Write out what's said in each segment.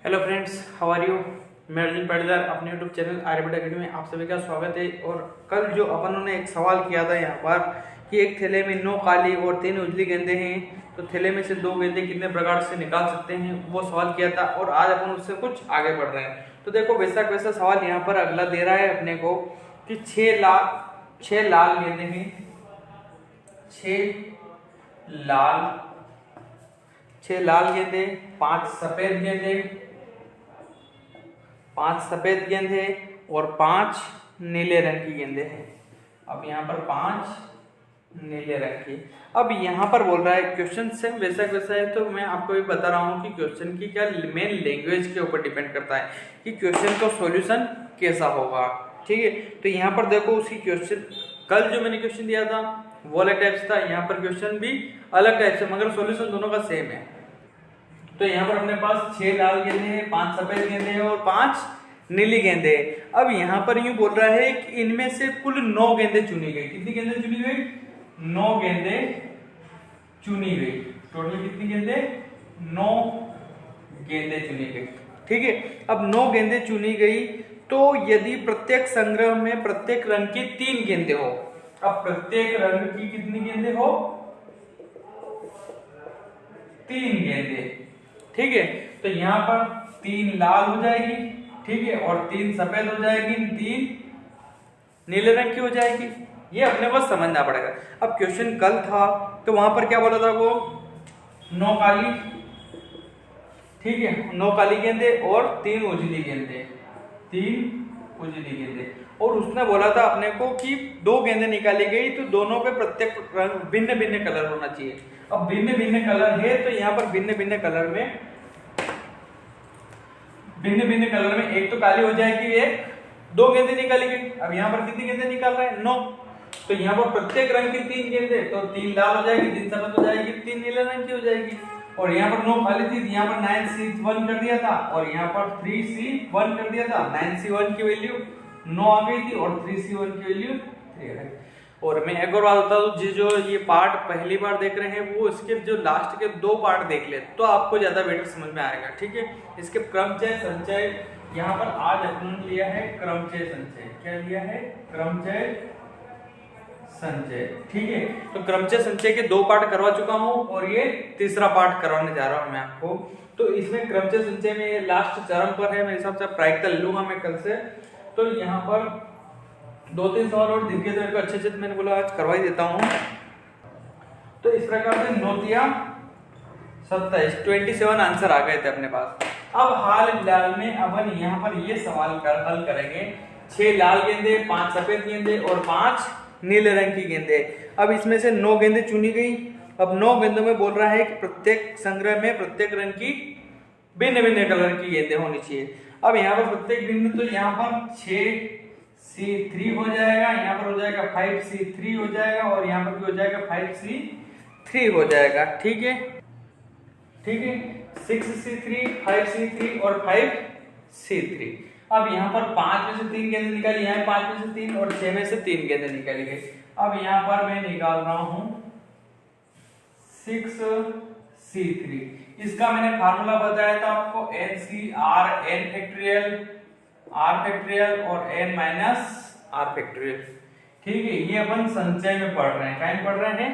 Hello friends, how are you. मैं अर्जुन पाटीदार अपने YouTube channel Aryabhata academy में आप सभी का स्वागत है। और कल जो अपन ने एक सवाल किया था यहाँ पर कि एक थैले में 9 काली और 3 उजली गेंदें हैं, तो थैले में से 2 गेंदें कितने प्रकार से निकाल सकते हैं, वो सवाल किया था। और आज अपन उससे कुछ आगे बढ़ रहे हैं। तो देखो वैसा सवाल यहाँ पर अगला दे रहा है अपने को कि 6 लाल गेंदें हैं, 6 लाल गेंदे, 5 सफेद गेंदे और 5 नीले रंग की गेंदे हैं। अब यहाँ पर 5 नीले रंग की। अब यहाँ पर बोल रहा है क्वेश्चन सेम वैसा है, तो मैं आपको भी बता रहा हूँ कि क्वेश्चन की क्या मेन लैंग्वेज के ऊपर डिपेंड करता है कि क्वेश्चन का सॉल्यूशन कैसा होगा। ठीक है, तो यहाँ पर देखो उसकी क्वेश्चन कल जो मैंने क्वेश्चन दिया था वो अलग टाइप से था, यहाँ पर क्वेश्चन भी अलग टाइप से, मगर सॉल्यूशन दोनों का सेम है। तो यहाँ पर अपने पास 6 लाल गेंदे हैं, 5 सफेद गेंदे हैं और 5 नीली गेंदे हैं। अब यहाँ पर यूं बोल रहा है कि इनमें से कुल 9 गेंदे चुनी गई। कितनी गेंदे चुनी गई? 9 गेंदे चुनी गई। टोटल कितनी गेंदे? 9 गेंदे चुनी गई। ठीक है, अब 9 गेंदे चुनी गई, तो यदि प्रत्येक संग्रह में प्रत्येक रंग की 3 गेंदे हो, अब प्रत्येक रंग की कितनी गेंदे हो? 3 गेंदे। ठीक है, तो यहाँ पर 3 लाल हो जाएगी, ठीक है, और 3 सफेद हो जाएगी, 3 नीले रंग की हो जाएगी। ये अपने को समझना पड़ेगा। अब क्वेश्चन कल था तो वहां पर क्या बोला था वो? 9 काली, ठीक है, 9 काली गेंदे और 3 उजली गेंदे, 3 उजली गेंदे। और उसने बोला था अपने को कि 2 गेंदे निकाली गई, तो दोनों पे प्रत्येक रंग भिन्न भिन्न कलर होना चाहिए। अब भिन्न भिन्न कलर है, तो यहाँ पर भिन्न भिन्न कलर में एक तो काली हो जाएगी, एक 2 गेंदे निकाली गई। अब यहाँ पर कितनी गेंदे निकाल रहे हैं? 9। तो यहाँ पर प्रत्येक रंग की 3 गेंदे, तो 3 लाल हो जाएगी, 3 सफेद हो जाएगी, 3 नीले रंग की हो जाएगी। और यहाँ पर 9 खाली थी, यहाँ पर 9C1 कर दिया था और यहाँ पर 3C1 कर दिया था। 9C1 की वैल्यू 9 आ गई थी और 3C1 की वैल्यू 3 आ गई। और मैं एक और बात बता दूं, जो ये पार्ट पहली बार देख रहे हैं वो इसके जो लास्ट के 2 पार्ट देख ले तो आपको ज्यादा बेटर समझ में आएगा। ठीक है, इसके क्रमचय संचय, यहाँ पर आज अपन लिया है क्रमचय संचय। क्या लिया है? क्रमचय संचय। ठीक है, तो क्रमचय संचय के 2 पार्ट करवा चुका हूँ और ये तीसरा पार्ट करवाने जा रहा हूँ मैं आपको। तो इसमें क्रमचय संचय में लास्ट चरण पर है, मेरे हिसाब से प्रैक्टिकल लूंगा मैं कल से। तो यहाँ पर 2-3 सवाल और दिन के तरह को अच्छे मैंने बोला आज करवा ही देता हूँ। तो इस प्रकार से 9 27 27 आंसर आ गए थे अपने पास। अब हाल फिलहाल में अपन यहाँ पर ये सवाल हल करेंगे। 6 लाल गेंदे, 5 सफेद गेंदे और 5 नीले रंग की गेंदे। अब इसमें से 9 गेंदे चुनी गई। अब 9 गेंदों में बोल रहा है कि प्रत्येक संग्रह में प्रत्येक रंग की भिन्न भिन्न कलर की गेंदें होनी चाहिए। अब यहाँ पर प्रत्येक बिंदु, तो यहाँ पर 6C3 हो जाएगा, यहाँ पर हो जाएगा 5C3 हो जाएगा और यहाँ पर भी हो जाएगा 5C3 हो जाएगा। ठीक है, 6C3, 5C3 और 5C3। अब यहाँ पर 5 में से 3 गेंदें निकाली, यहाँ 5 में से 3 और 6 में से 3 गेंदें निकाली गई। अब यहाँ पर मैं निकाल रहा हूं 6C3। इसका मैंने फार्मूला बताया था आपको, NCR n factorial r factorial और n माइनस r फैक्टोरियल। ठीक है, ये अपन संचय में पढ़ रहे हैं। क्या पढ़ रहे हैं?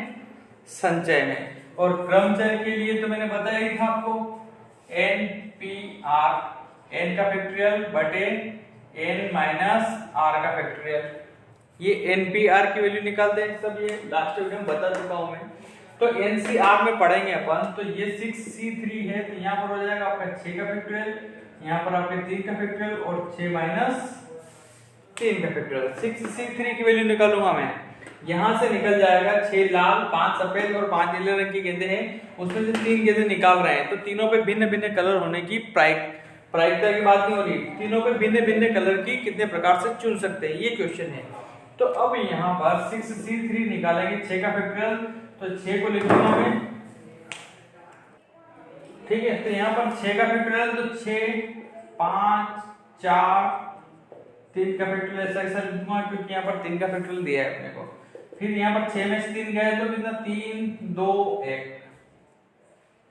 संचय में। और क्रमचय के लिए तो मैंने बताया ही था आपको, NPR, n का फैक्टोरियल बटे n माइनस r का फैक्टोरियल। ये NPR की वैल्यू निकालते हैं सब, ये लास्ट वीडियो में बता चुका हूं मैं। तो NCR में पढ़ेंगे अपन। तो ये 6C3 है, तो यहाँ पर हो जाएगा आपका 6 का फैक्टोरियल, यहाँ पर आपके 3 का फैक्टोरियल और 6 माइनस 3 का फैक्टोरियल। 6C3 की वैल्यू निकालूंगा मैं। यहाँ से निकल जाएगा 6 लाल, 5 सफेद और 5 नीले रंग की गेंदें हैं, उसमें से 3 गेंदें निकाल रहे हैं। तो तीनों पे भिन्न भिन्न कलर होने की प्रायिकता की बात नहीं हो रही, तीनों पे भिन्न भिन्न कलर की कितने प्रकार से चुन सकते हैं, ये क्वेश्चन है। तो अब यहाँ पर 6C3 निकालेंगे, 6 का फैक्टोरियल, तो 6 को लिख दूंगा मैं। ठीक है, तो यहाँ पर 6 का फैक्टोरियल, तो 6 5 4 3 का फैक्टोरियल ऐसा लिखूंगा क्योंकि यहाँ पर 3 का फैक्टोरियल दिया है अपने को। फिर यहाँ पर 6 में से 3 गए तो कितना? 3 2 1।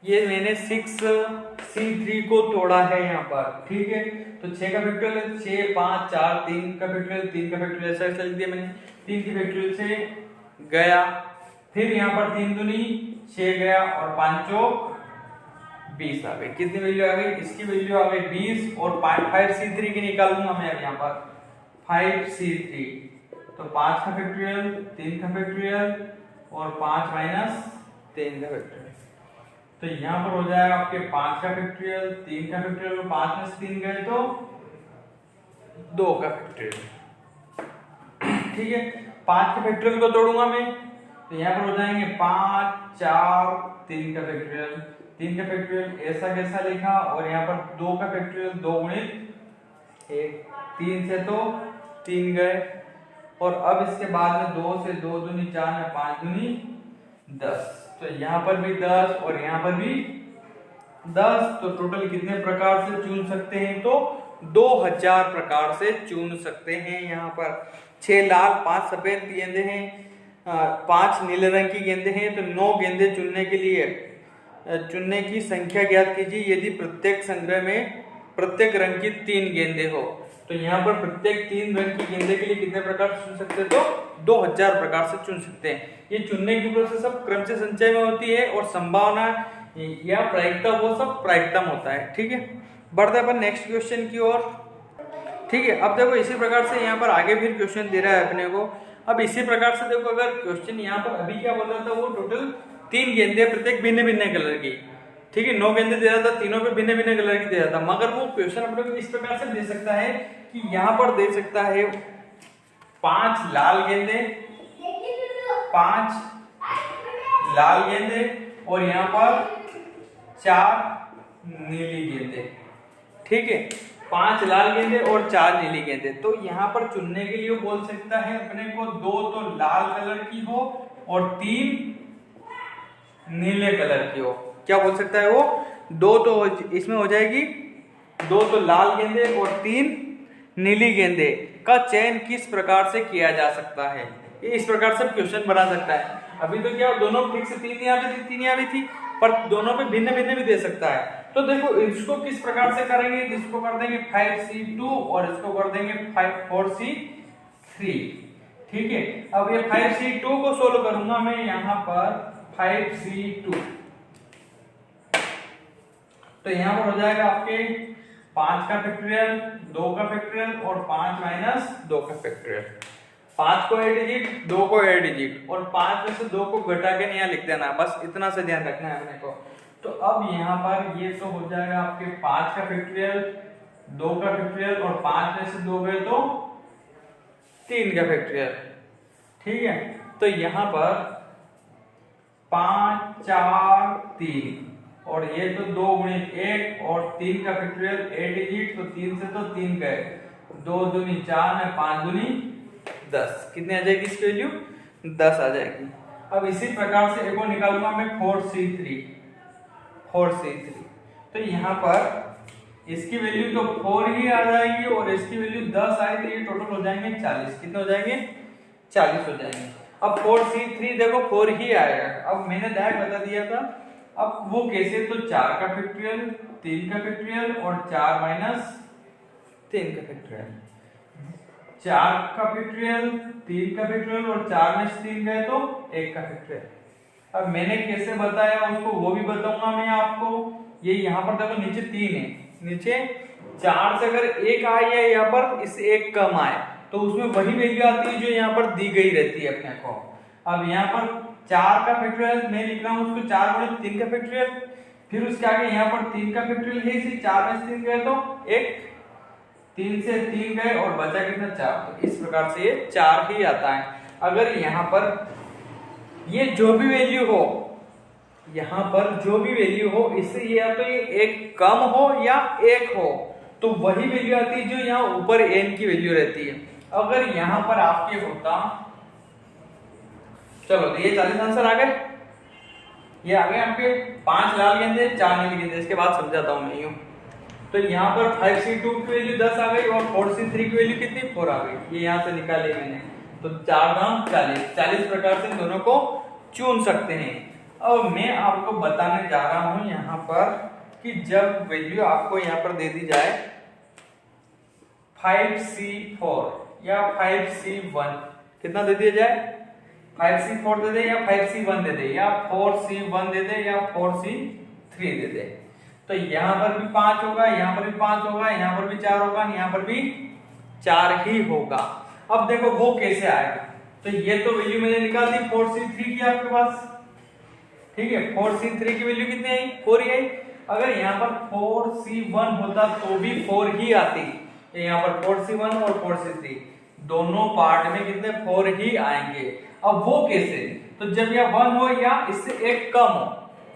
ये मैंने 6C3 को तोड़ा है यहाँ पर, ठीक है। तो 6 का फैक्टोरियल है, 6 5 4 3 का फैक्टोरियल, 3 का फैक्टोरियल ऐसा चल दिया मैंने, 3 की फैक्टोरियल से गया, फिर यहाँ पर 3 दूनी 6 गया और 5 चौक 20 आ गई। कितनी वैल्यू आ गई? इसकी वैल्यू आ गई 20 और 5C3 की निकालूंगा मैं अब यहाँ पर 5C3। तो 5 का फैक्टोरियल, 3 का फैक्टोरियल और 5 माइनस 3 का फैक्टोरियल। तो यहाँ पर हो जाएगा आपके 5 का फैक्टोरियल, 3 का फैक्टोरियल और 5 में से 3 गए तो 2 का फैक्टोरियल, ठीक है। 5 के फैक्टोरियल को तोड़ूंगा मैं, तो यहाँ पर हो जाएंगे 5 4 3 का फैक्टोरियल, 3 का फैक्टोरियल ऐसा कैसा लिखा और यहाँ पर 2 का फैक्टोरियल 2 गुणित 1, 3 से तो 3 गए और अब इसके बाद में 2 से 2 दूनी 4 में 5 दूनी 10, तो यहाँ पर भी 10 और यहाँ पर भी 10, तो टोटल कितने प्रकार से चुन सकते हैं? तो 2000 प्रकार से चुन सकते हैं। यहाँ पर 6 लाल 5 सफेद गेंदे हैं, 5 नीले रंग की गेंदे हैं, तो 9 गेंदे चुनने के लिए चुनने की संख्या ज्ञात कीजिए यदि प्रत्येक संग्रह में प्रत्येक रंग की 3 गेंदे हो। तो यहाँ पर प्रत्येक 3 रंग की गेंदे के लिए कितने प्रकार से चुन सकते हैं? तो 2000 प्रकार से चुन सकते हैं। ये चुनने की प्रोसेस सब क्रम से संचय में होती है और संभावना या प्रायिकता वो सब प्रायिकता में होता है, ठीक है। बढ़ते अपन नेक्स्ट क्वेश्चन की ओर, ठीक है। अब देखो इसी प्रकार से यहाँ पर आगे फिर क्वेश्चन दे रहा है अपने को। अब इसी प्रकार से देखो अगर क्वेश्चन यहाँ पर अभी क्या बोल रहा था, वो टोटल 3 गेंदे प्रत्येक भिन्न भिन्न कलर की, ठीक है, 9 गेंदे दे रहा था, तीनों पे भिन्न भिन्न कलर की दे रहा था, मगर वो क्वेश्चन अपने को इस प्रकार से दे सकता है कि यहाँ पर दे सकता है 5 लाल गेंदे, 5 लाल गेंदे और यहाँ पर 4 नीली गेंदे, ठीक है। 5 लाल गेंदे और 4 नीली गेंदे, तो यहाँ पर चुनने के लिए बोल सकता है अपने को 2 तो लाल कलर की हो और 3 नीले कलर की हो। क्या बोल सकता है वो? 2 तो इसमें हो जाएगी 2 तो लाल गेंदे और 3 नीली गेंदे का चयन किस प्रकार से किया जा सकता है? ये इस प्रकार से क्वेश्चन बना सकता है। अभी तो क्या दोनों फिक्स 3 यहाँ पे थी, 3 यहाँ भी थी, पर दोनों पे भिन्न भिन्न भी दे सकता है। तो देखो इसको किस प्रकार से करेंगे, इसको कर देंगे 5C2 और इसको कर देंगे 4C3, ठीक है। अब ये 5C2 को सोल्व करूंगा मैं यहाँ पर 5C2, तो यहाँ पर हो जाएगा आपके 5 का फैक्टोरियल, 2 का फैक्टोरियल और 5 माइनस 2 का फैक्टोरियल। 5 को 8 डिजिट, 2 को 8 डिजिट और 5 में से 2 को घटा के यहाँ लिख देना, बस इतना से ध्यान रखना है अपने को। तो अब यहाँ पर ये तो हो जाएगा आपके 5 का फैक्टोरियल, 2 का फैक्टोरियल और 5 में से 2 गए तो 3 का फैक्टोरियल, ठीक है। तो यहाँ पर 5 4 3 और ये तो 2 गुणित 1 और 3 का फैक्टोरियल 8 डिजिट, तो 3 से तो 3 गए, 2 दूनी 4 में 5 दूनी 10, कितनी आ जाएगी इसकी वैल्यू? 10 आ जाएगी। अब इसी प्रकार से एक और निकालूंगा मैं 4C3, तो यहाँ पर इसकी वैल्यू तो 4 ही आ जाएगी और इसकी वैल्यू 10 आई, तो ये टोटल हो जाएंगे 40। कितने हो जाएंगे? 40 हो जाएंगे। अब 4C3 देखो 4 ही आएगा। अब मैंने डायरेक्ट बता दिया था, अब वो कैसे, तो 4 का फैक्टोरियल, 3 का फैक्टोरियल और 4 माइनस 3 का फैक्टोरियल, 4 का फैक्टोरियल, 3 का फैक्टोरियल और 4 में से 3 गए तो 1 का फैक्टोरियल। अब मैंने कैसे बताया उसको वो भी बताऊंगा मैं आपको। ये यहाँ पर देखो नीचे 3 है, नीचे 4 से अगर 1 आए या यहाँ पर इससे 1 कम आए तो उसमें वही वैल्यू आती है जो यहाँ पर दी गई रहती है अपने को। अब यहाँ पर 4 का फैक्टोरियल मैं लिख रहा हूँ उसको 4 गुणित 3 का फैक्टोरियल, फिर उसके आगे यहाँ पर 3 का फैक्टोरियल है, इसी 4 में से 3 गए तो 1, 3 से 3 गए और बचा कितना? 4। तो इस प्रकार से ये 4 ही आता है। अगर यहाँ पर ये जो भी वैल्यू हो, यहाँ पर जो भी वैल्यू हो, इससे या तो ये 1 कम हो या 1 हो, तो वही वैल्यू आती है जो यहाँ ऊपर n की वैल्यू रहती है। अगर यहाँ पर आपके होता, चलो तो ये 40 आंसर आ गए, ये आ गए आपके 5 लाल गेंदे, 4 नीली गेंदे। इसके बाद समझाता हूं मैं यूं। तो यहाँ पर 5C2 की वैल्यू 10 आ गई और 4C3 की वैल्यू कितनी? 4 आ गई। ये यहाँ से निकाले मैंने, तो 4 दाम 40 प्रकार से दोनों को चुन सकते हैं। अब मैं आपको बताने जा रहा हूं यहाँ पर कि जब वैल्यू आपको यहाँ पर दे दी जाए 5C4 या 5C1, कितना दे दिया जाए, 5C4 दे दे या 5C1 दे दे या 4C1 दे दे या 4C3 दे दे, तो यहाँ पर भी 5 होगा, यहाँ पर भी 5 होगा, यहाँ पर भी 4 होगा, यहाँ पर भी 4 ही होगा। अब देखो वो कैसे आएगा, तो ये तो वैल्यू मैंने निकाल दी 4C3 की आपके पास, ठीक है। 4C3 की वैल्यू कितनी आई, 4 ही आई। अगर यहाँ पर 4C1 होता तो भी 4 ही आती, यहाँ पर 4C1 और 4C3 दोनों पार्ट में कितने 4 ही आएंगे। अब वो कैसे, तो जब यह 1 हो या इससे एक कम हो,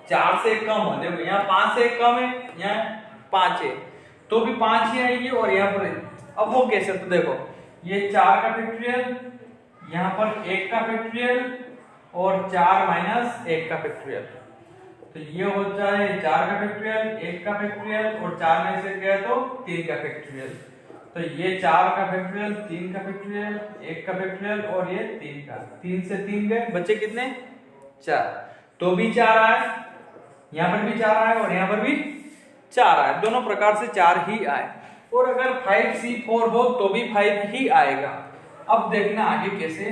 4 से एक कम हो, देखो यहाँ 5 से एक कम है, यहाँ 5 है, तो भी 5 ही आएंगे, और यहाँ पर अब वो कैसे, तो देखो ये 4 का फैक्टोरियल, यहाँ पर 1 का फैक्टोरियल और 4 माइनस 1 का फैक्टोरियल, तो ये होता है 4 का फैक्टोरियल, 1 का फैक्टोरियल और 4 में से गया तो 3 का फैक्टोरियल, तो ये 4 का फैक्टोरियल, 3 का फैक्टोरियल, 1 का फैक्टोरियल और ये 3 का, 3 से 3 गए, बचे कितने 4, तो भी 4 आए, यहाँ पर भी 4 आए और यहाँ पर भी 4 आए, दोनों प्रकार से 4 ही आए। और अगर 5C4 हो तो भी 5 ही आएगा। अब देखना आगे कैसे,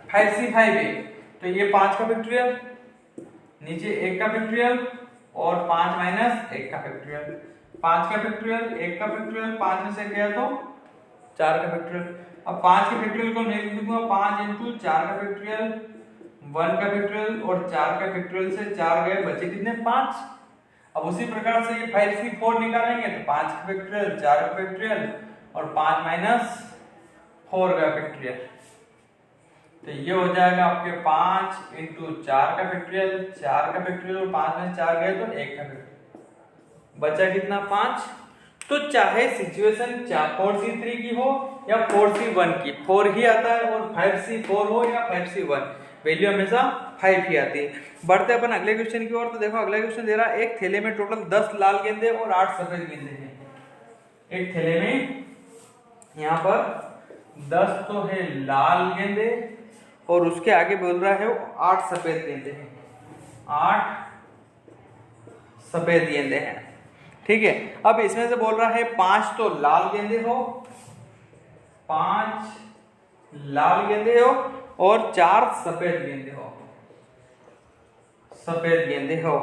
5C5 है तो ये 5 का फैक्टोरियल, नीचे 1 का फैक्टोरियल और 5 माइनस 1 का फैक्टोरियल, 5 का फैक्टोरियल, 1 का फैक्टोरियल, 5 में से गया तो 4 का फैक्टोरियल। अब 5 के फैक्टोरियल को मैं लिख दूंगा 5 इंटू 4 का फैक्टोरियल, 1 का फैक्टोरियल और 4 का फैक्टोरियल से 4 गए, बचे कितने 5। अब उसी प्रकार से ये 5C4 निकालेंगे तो 5 का फैक्टोरियल, 4 का फैक्टोरियल और 5 माइनस 4 का फैक्टोरियल, तो ये हो जाएगा आपके 5 इंटू 4 का फैक्टोरियल, 4 का फैक्टोरियल और 5 में 4 गए तो 1 का फैक्टोरियल, बचा कितना 5। तो चाहे सिचुएशन 4C3 की हो या 4C1 की, 4 ही आता है, और 5C4 हो या 5C1, वैल्यू हमेशा 5 ही आती है। बढ़ते अपन अगले क्वेश्चन की ओर, तो देखो अगला क्वेश्चन दे रहा है एक थैले में टोटल 10 लाल गेंदे और 8 सफेद गेंदे हैं। एक थैले में यहाँ पर 10 तो है लाल गेंदे और उसके आगे बोल रहा है 8 सफेद गेंदे हैं, 8 सफेद गेंदे हैं, ठीक है। अब इसमें से बोल रहा है 5 तो लाल गेंदे हो, 5 लाल गेंदे हो और 4 सफेद गेंदे हो, सफेद गेंदे हो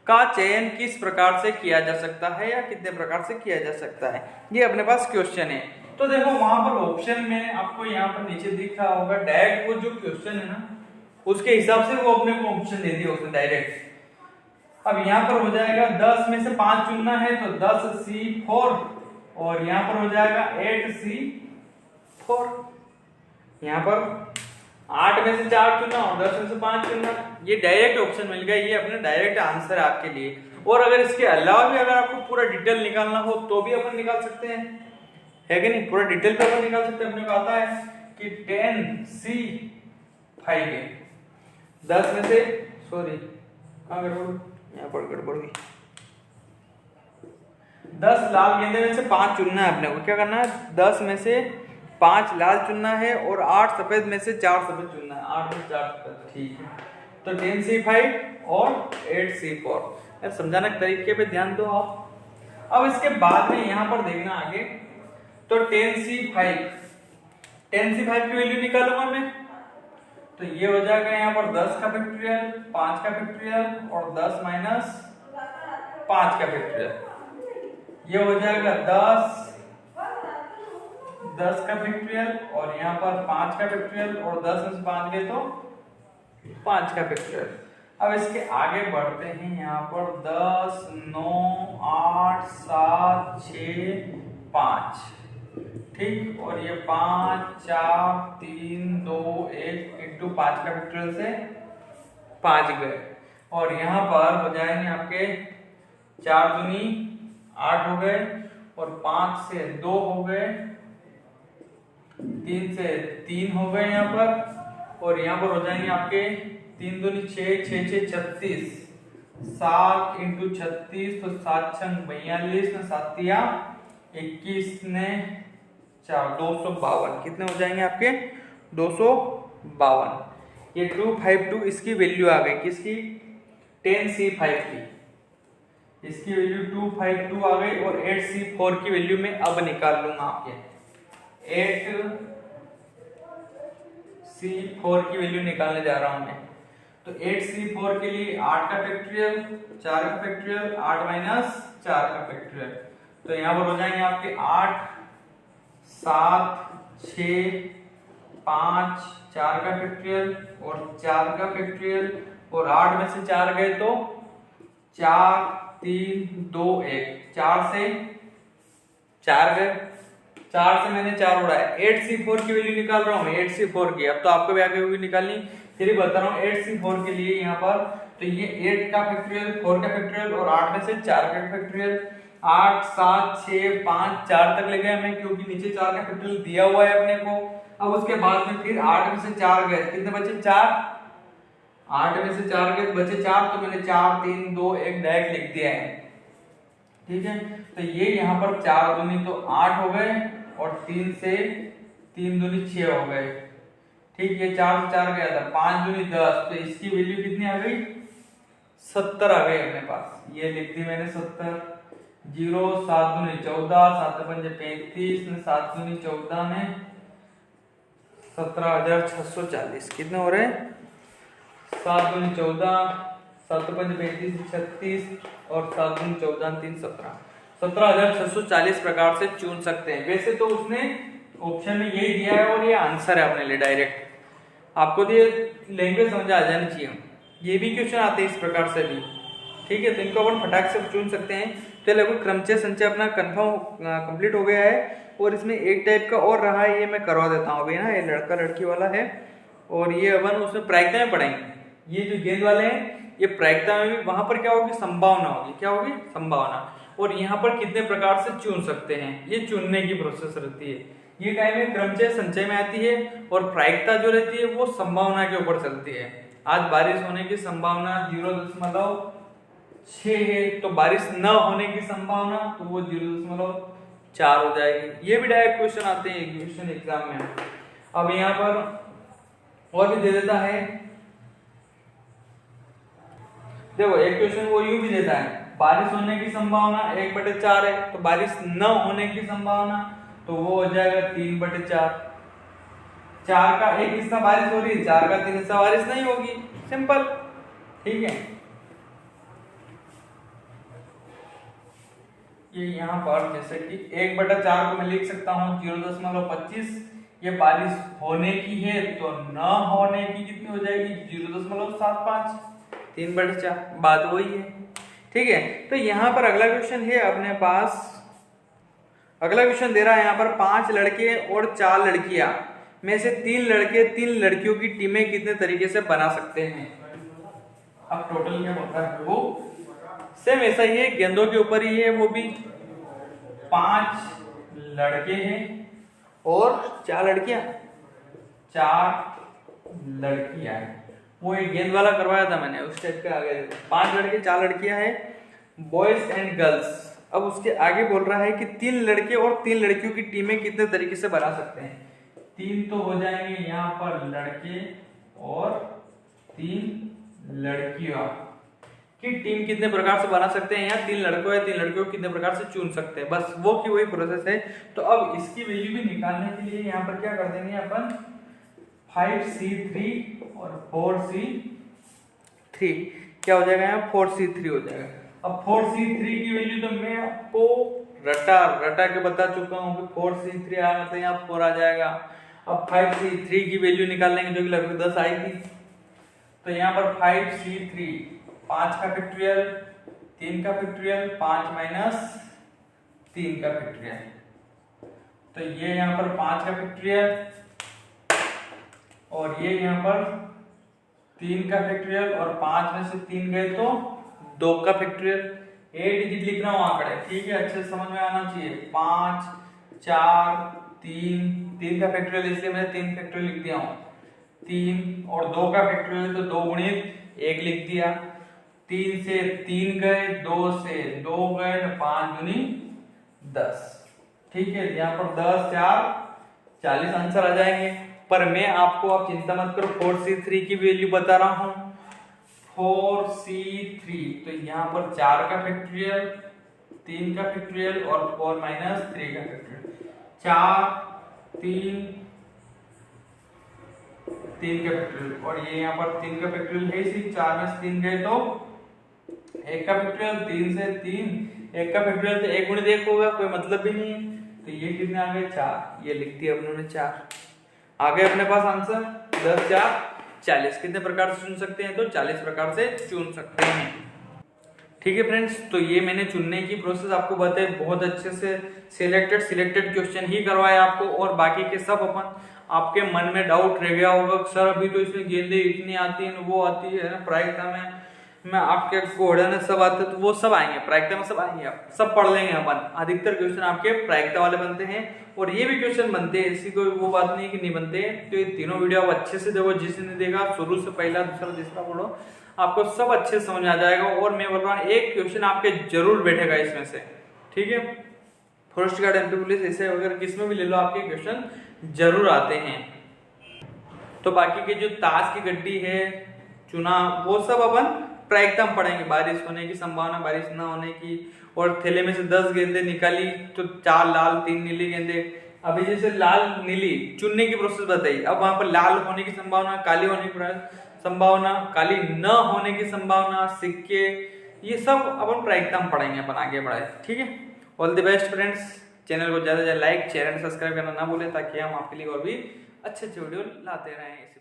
का चयन किस प्रकार से किया जा सकता है या कितने प्रकार से किया जा सकता है, ये अपने पास क्वेश्चन है। तो देखो वहां पर ऑप्शन में आपको यहाँ पर नीचे दिख रहा होगा डायरेक्ट, वो जो क्वेश्चन है ना उसके हिसाब से वो अपने को ऑप्शन दे दिया उसने डायरेक्ट। अब यहाँ पर हो जाएगा 10 में से 5 चुनना है तो 10C4 और यहाँ पर हो जाएगा 8C4, यहाँ पर 8 में से 4 चुनना और 10 में से 5 चुनना, ये डायरेक्ट ऑप्शन मिल गया, ये अपने डायरेक्ट आंसर है आपके लिए। और अगर इसके अलावा भी अगर आपको पूरा डिटेल निकालना हो तो भी अपन निकाल सकते हैं, है कि नहीं, पूरा डिटेल पे अपन निकाल सकते हैं। अपने को आता है कि 10C5 है, 10 में से सॉरी कहाँ गड़बड़, यहाँ पर गड़बड़ हुई, 10 लाल गेंदे में से 5 चुनना है अपने को, क्या करना है 10 में से 5 लाल चुनना है और 8 सफेद में से 4 सफेद चुनना है, 8 में 4 सफेद, ठीक है। तो 10C5 और 8C4, यार समझाने के तरीके पे ध्यान दो आप। अब इसके बाद में यहाँ पर देखना आगे, तो 10C5 की वैल्यू निकालूंगा मैं, तो ये हो जाएगा यहाँ पर 10 का फैक्टोरियल, 5 का फैक्टोरियल और 10 माइनस 5 का फैक्टोरियल, ये हो जाएगा 10 का फैक्टोरियल और यहाँ पर 5 का फैक्टोरियल और 10 में से 5 गए तो 5 का फैक्टोरियल। अब इसके आगे बढ़ते हैं, यहाँ पर 10, 9, 8, 7, 6, 5, ठीक, और ये 5, 4, 3, 2, 1 इंटू 5 का फैक्टोरियल से 5 गए, और यहाँ पर हो जाएंगे आपके 4 दूनी 8 हो गए और 5 से 2 हो गए, 3 से 3 हो गए यहाँ पर, और यहाँ पर हो जाएंगे आपके 3 दूनी 6, 6 6 36, 7 इंटू 36 तो 7 छंग 42 ने 7 दिया 21 ने 4 252, कितने हो जाएंगे आपके 252। ये 252 इसकी वैल्यू आ गई किसकी, 10C5 की, इसकी वैल्यू 252 आ गई। और 8C4 की वैल्यू मैं अब निकाल लूंगा आपके, 8C4 की वैल्यू निकालने जा रहा हूं मैं। तो 8C4 के लिए 8 का फैक्टोरियल, 4 का फैक्टोरियल, 8 माइनस 4 का फैक्टोरियल। तो यहां पर हो जाएंगे आपके 8, 7, 6, 5, 4 का फैक्टोरियल और 4 का फैक्टोरियल, और 8 में से 4 गए तो 4, 3, 2, 1, 4 से 4 गए, 4 से मैंने 4 उड़ाया। 8C4 की वैल्यू निकाल रहा हूं मैं, 8C4 की। अब तो आपको भी आगे होगी निकालनी, फिर ही बता रहा हूं। 8C4 के लिए यहाँ पर तो ये 8 का फैक्टोरियल, 4 का फैक्टोरियल और 8 में से 4 का फैक्टोरियल। 8, 7, 6, 5, 4 तक ले गए हमें, क्योंकि नीचे 4 का फैक्टोरियल दिया हुआ है अपने को। अब उसके बाद में फिर 8 में से 4 गए, कितने बचे, 4। 8 में से 4 गए बचे 4, तो मैंने 4, 3, 2, 1 डायरेक्ट लिख दिया है, ठीक है। तो ये यहाँ पर 4 दूनी तो 8 हो गए और 3 से 3 दूनी 6 हो गए, ठीक। ये 4 से 4 गया था, 5 दूनी 10, तो इसकी वैल्यू कितनी आ गई, 70 आ गई अपने पास। ये लिख दी मैंने 70। 0, 7 दूनी 14, 7 पंजे 35, 7 दूनी 14 में 17,640 कितने हो रहे हैं, 7 दूनी 14, 7 पंजे 35, 36 और 7 दूनी 14, 3, 17, 17,640 प्रकार से चुन सकते हैं। वैसे तो उसने ऑप्शन में यही दिया है और ये आंसर है अपने लिए डायरेक्ट। आपको तो ये लैंग्वेज समझ आ जानी चाहिए। ये भी क्वेश्चन आते हैं इस प्रकार से भी, ठीक है। तो इनको अपन फटाक से चुन सकते हैं। तो लगभग क्रमचय संचय अपना कंप्लीट हो गया है। और इसमें एक टाइप का और रहा है, ये मैं करवा देता हूँ अभी ना, ये लड़का लड़की वाला है और ये अपन उसमें प्रायिकता में पढ़ेंगे। ये जो गेंद वाले हैं ये प्रायिकता में भी, वहां पर क्या होगी, संभावना होगी, क्या होगी, संभावना। और यहाँ पर कितने प्रकार से चुन सकते हैं, ये चुनने की प्रोसेस रहती है। ये टाइम में क्रमचय संचय में आती है और प्रायिकता जो रहती है वो संभावना के ऊपर चलती है। आज बारिश होने की संभावना 0.6 है, तो बारिश न होने की संभावना तो वो 0.4 हो जाएगी। ये भी डायरेक्ट क्वेश्चन आते हैं क्वेश्चन एग्जाम में। अब यहाँ पर और भी दे देता है, देखो एक क्वेश्चन वो यूं भी देता है, बारिश होने की संभावना 1/4 है, तो बारिश न होने की संभावना तो वो हो जाएगा 3/4। 4 का एक हिस्सा बारिश हो रही है, 4 का 3 हिस्सा बारिश नहीं होगी, सिंपल, ठीक है। ये यहाँ पर जैसे कि 1/4 को मैं लिख सकता हूँ 0.25, ये बारिश होने की है तो न होने की कितनी हो जाएगी 0.75, 3/4, बात वही है, ठीक है। तो यहाँ पर अगला क्वेश्चन है अपने पास, अगला क्वेश्चन दे रहा है यहाँ पर 5 लड़के और 4 लड़कियां में से 3 लड़के 3 लड़कियों की टीमें कितने तरीके से बना सकते हैं। अब टोटल क्या होता है, वो सेम ऐसा ही है, गेंदों के ऊपर ही है, वो भी 5 लड़के हैं और 4 लड़कियां, 4 लड़कियां हैं। वो एक गेंद वाला करवाया था मैंने, उस टाइप के आगे 5 लड़के 4 लड़कियां हैं, बॉयज एंड गर्ल्स। अब उसके आगे बोल रहा है कि 3 लड़के और 3 लड़कियों की टीमें कितने तरीके से बना सकते हैं। 3 तो हो जाएंगे यहाँ पर लड़के और 3 लड़कियां की टीम कितने प्रकार से बना सकते हैं, यहाँ 3 लड़कों या 3 लड़कियों को कितने प्रकार से चुन सकते हैं, बस वो की वही प्रोसेस है। तो अब इसकी वैल्यू भी निकालने के लिए यहाँ पर क्या कर देंगे अपन, 5C3 और 4C3, क्या हो जाएगा यहाँ 4C3 हो जाएगा। अब 4C3 की वैल्यू तो मैं आपको रटा के बता चुका हूँ कि 4C3 आएगा तो यहाँ 4 आ जाएगा। अब 5C3 की वैल्यू निकाल लेंगे जो कि लगभग 10 आएगी, तो यहाँ पर 5C3, 5 का फैक्टोरियल, 3 का फैक्टोरियल, 5 माइनस 3 का फैक्टोरियल, तो ये यहाँ पर 5 का फैक्टोरियल और ये यहाँ पर 3 का फैक्टोरियल और 5 में से 3 गए तो 2 का फैक्टोरियल। 8 डिजिट लिख रहा हूँ आंकड़े, ठीक है, अच्छे से समझ में आना चाहिए। 5, 4, 3 का फैक्टोरियल, इसलिए मैंने 3 फैक्टोरियल लिख दिया हूँ, 3 और 2 का फैक्टोरियल तो 2 गुणित 1 लिख दिया। 3 से 3 गए, 2 से 2 गए, 5 दूनी 10, ठीक है। यहाँ पर 10, 4, 40 आंसर आ जाएंगे। पर मैं आपको आप चिंता मत करो 4C3 की वैल्यू बता रहा हूं। 4C3 तो यहाँ पर 4 का फैक्टोरियल, 3 का फैक्टोरियल और 4 माइनस 3 का फैक्टोरियल। 4 3 3 का फैक्टोरियल और ये यहाँ पर 3 का फैक्टोरियल है इसी 4 में से 3 गए तो 1 का फैक्टोरियल, 3 से 3 1 का फैक्टोरियल तो 1 गुणित 1 होगा, कोई मतलब भी नहीं है। तो ये कितने आ गए 4, ये लिख दिया अपने 4। आ गए अपने पास आंसर 10 4 40। कितने प्रकार से चुन सकते हैं? तो 40 प्रकार से चुन सकते हैं। ठीक है फ्रेंड्स, तो ये मैंने चुनने की प्रोसेस आपको बताई, बहुत अच्छे से सिलेक्टेड क्वेश्चन ही करवाए आपको, और बाकी के सब अपन आपके मन में डाउट रह गया होगा सर अभी तो इसमें गेंदे इतनी आती है वो आती है ना, प्रायिकता में आपके घोड़े ने सब आते, तो वो सब आएंगे प्रायिकता में, सब आएंगे, आप सब पढ़ लेंगे अपन। अधिकतर क्वेश्चन आपके प्रायिकता वाले बनते हैं और ये भी क्वेश्चन बनते हैं, ऐसी कोई वो बात नहीं कि नहीं बनते। तो ये तीनों वीडियो आप अच्छे से देखो, जिसने देखा शुरू से पहला दूसरा तीसरा पढ़ो, आपको सब अच्छे से समझ आ जाएगा। और मैं बोल रहा हूँ एक क्वेश्चन आपके जरूर बैठेगा इसमें से, ठीक है। फॉरेस्ट गार्ड, एमपी पुलिस, ऐसे वगैरह किसमें भी ले लो आपके क्वेश्चन जरूर आते हैं। तो बाकी के जो ताश की गड्डी है, चुना, वो सब अपन प्रायिकता में पढ़ेंगे। बारिश होने की संभावना, बारिश ना होने की, और थैले में से 10 गेंदे निकाली तो 4 लाल 3 नीली गेंदे। अभी जैसे लाल नीली चुनने की प्रोसेस बताई, अब वहां पर लाल होने की संभावना, काली होने की संभावना, काली न होने की संभावना, सिक्के, ये सब अपन प्रायिकता में पढ़ेंगे, अपन आगे बढ़ाए, ठीक है। All the best friends. Channel को ज्यादा से ज्यादा लाइक, शेयर एंड सब्सक्राइब करना ना भूलें, ताकि हम आपके लिए और भी अच्छे वीडियो लाते रहें।